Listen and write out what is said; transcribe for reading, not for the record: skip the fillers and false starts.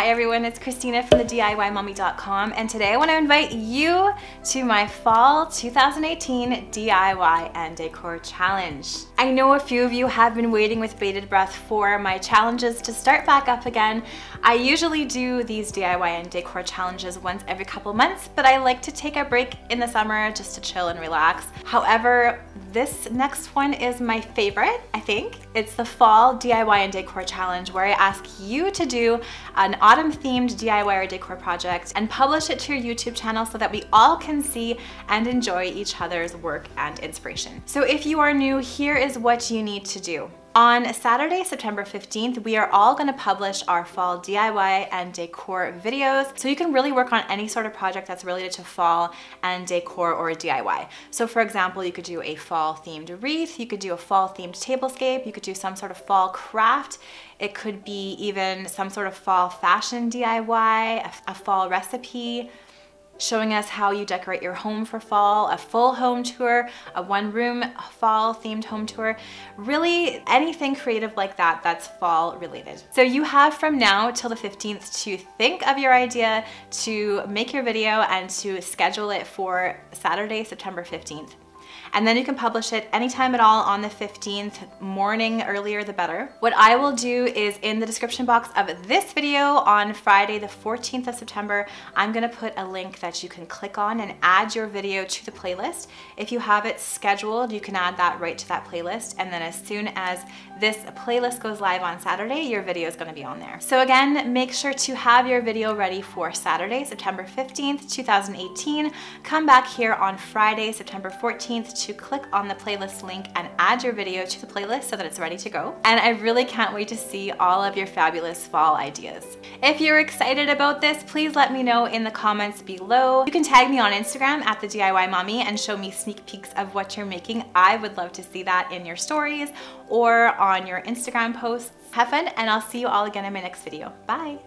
Hi everyone, it's Christina from the DIYmommy.com, and today I want to invite you to my Fall 2018 DIY and Decor Challenge. I know a few of you have been waiting with bated breath for my challenges to start back up again. I usually do these DIY and Decor challenges once every couple months, but I like to take a break in the summer just to chill and relax. However, this next one is my favorite, I think. It's the Fall DIY and Decor Challenge, where I ask you to do an autumn-themed DIY or decor project and publish it to your YouTube channel so that we all can see and enjoy each other's work and inspiration. So if you are new, here is what you need to do. On Saturday, September 15th, we are all gonna publish our fall DIY and decor videos, so you can really work on any sort of project that's related to fall and decor or DIY. So for example, you could do a fall themed wreath, you could do a fall themed tablescape, you could do some sort of fall craft, it could be even some sort of fall fashion DIY, a fall recipe, showing us how you decorate your home for fall, a full home tour, a one-room fall themed home tour, really anything creative like that that's fall related. So you have from now till the 15th to think of your idea, to make your video, and to schedule it for Saturday, September 15th. And then you can publish it anytime at all on the 15th, morning, earlier the better. What I will do is in the description box of this video on Friday the 14th of September, I'm gonna put a link that you can click on and add your video to the playlist. If you have it scheduled, you can add that right to that playlist, and then as soon as this playlist goes live on Saturday, your video is gonna be on there. So again, make sure to have your video ready for Saturday, September 15th, 2018. Come back here on Friday, September 14th to click on the playlist link and add your video to the playlist so that it's ready to go. And I really can't wait to see all of your fabulous fall ideas. If you're excited about this, please let me know in the comments below. You can tag me on Instagram at the DIY Mommy and show me sneak peeks of what you're making. I would love to see that in your stories or on your Instagram posts. Have fun, and I'll see you all again in my next video. Bye.